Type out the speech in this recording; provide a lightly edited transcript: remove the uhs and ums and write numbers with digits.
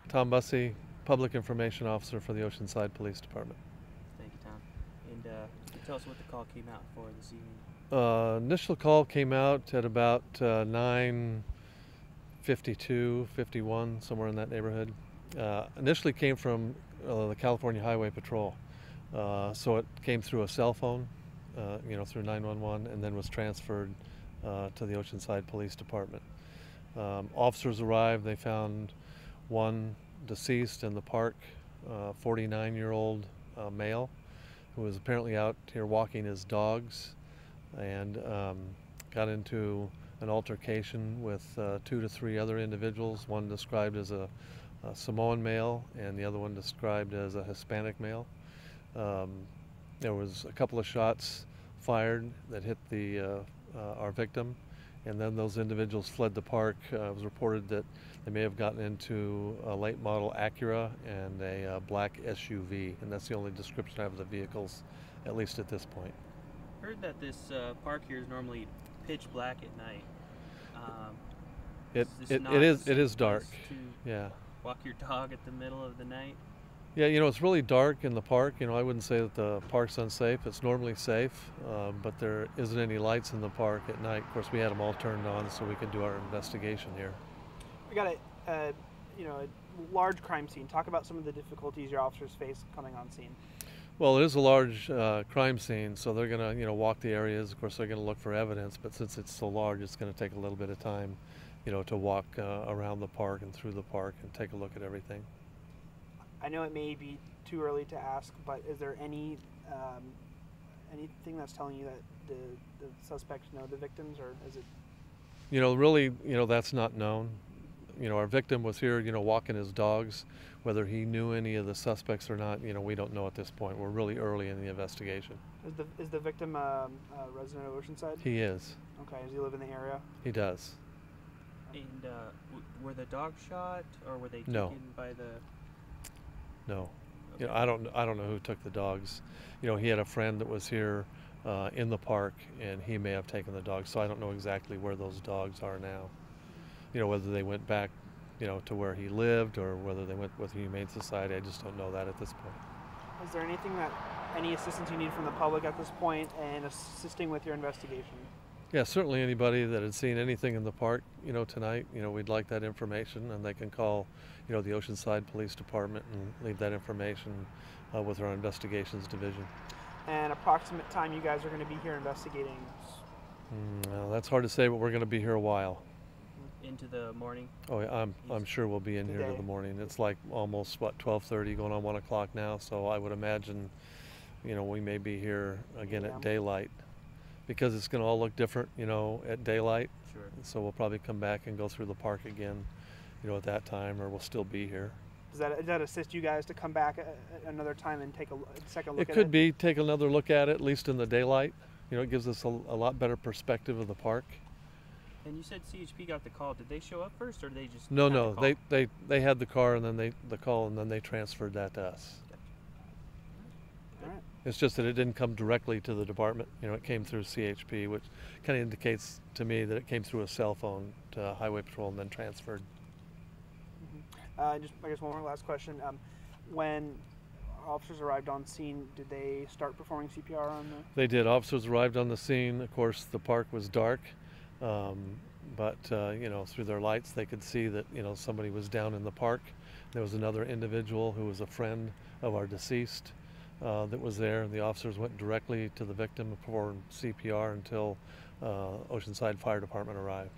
Tom Bussey, Public Information Officer for the Oceanside Police Department. Thank you, Tom. And can you tell us what the call came out for this evening? Initial call came out at about 9:52, 51, somewhere in that neighborhood. Initially came from the California Highway Patrol. So it came through a cell phone, through 911, and then was transferred to the Oceanside Police Department. Officers arrived. They found one deceased in the park, 49-year-old male who was apparently out here walking his dogs and got into an altercation with 2 to 3 other individuals, one described as a Samoan male and the other one described as a Hispanic male. There was a couple of shots fired that hit our victim, and then those individuals fled the park. It was reported that they may have gotten into a late model Acura and a black SUV, and that's the only description I have of the vehicles, at least at this point. Heard that this park here is normally pitch black at night. It is dark. Yeah. Walk your dog at the middle of the night. Yeah, it's really dark in the park. I wouldn't say that the park's unsafe. It's normally safe, but there isn't any lights in the park at night. Of course, we had them all turned on so we could do our investigation here. We got a large crime scene. Talk about some of the difficulties your officers face coming on scene. Well, it is a large crime scene, so they're going to walk the areas. Of course, they're going to look for evidence, but since it's so large, it's going to take a little bit of time, to walk around the park and through the park and take a look at everything. I know it may be too early to ask, but is there anything that's telling you that the suspects know the victims, or is it? Really, that's not known. Our victim was here, walking his dogs. Whether he knew any of the suspects or not, we don't know at this point. We're really early in the investigation. Is the victim a resident of Oceanside? He is. Okay. Does he live in the area? He does. And were the dogs shot, or were they No. taken by the? No. Okay. I don't know who took the dogs. He had a friend that was here in the park, and he may have taken the dogs. So I don't know exactly where those dogs are now. Whether they went back, to where he lived, or whether they went with the Humane Society. I just don't know that at this point. Is there any assistance you need from the public at this point in assisting with your investigation? Yeah, certainly anybody that had seen anything in the park, tonight, we'd like that information, and they can call, the Oceanside Police Department and leave that information with our investigations division. And approximate time you guys are going to be here investigating? Well, that's hard to say, but we're going to be here a while. Into the morning? Oh, yeah, I'm sure we'll be in here to the morning. It's like almost, 12:30, going on 1 o'clock now, so I would imagine, we may be here again at daylight, because it's going to all look different, at daylight. Sure. So we'll probably come back and go through the park again, at that time, or we'll still be here. Does that assist you guys to come back at another time and take a second look at it? It could be, take another look at it, at least in the daylight. It gives us a lot better perspective of the park. And you said CHP got the call. Did they show up first, or did they just? No. They had the car, and then the call, and then they transferred that to us. Gotcha. All right. It's just that it didn't come directly to the department. It came through CHP, which kind of indicates to me that it came through a cell phone to Highway Patrol and then transferred. I guess one more last question. When officers arrived on scene, did they start performing CPR on the? They did. Officers arrived on the scene. Of course, the park was dark, but through their lights, they could see that somebody was down in the park. There was another individual who was a friend of our deceased that was there, and the officers went directly to the victim and performed CPR until Oceanside Fire Department arrived.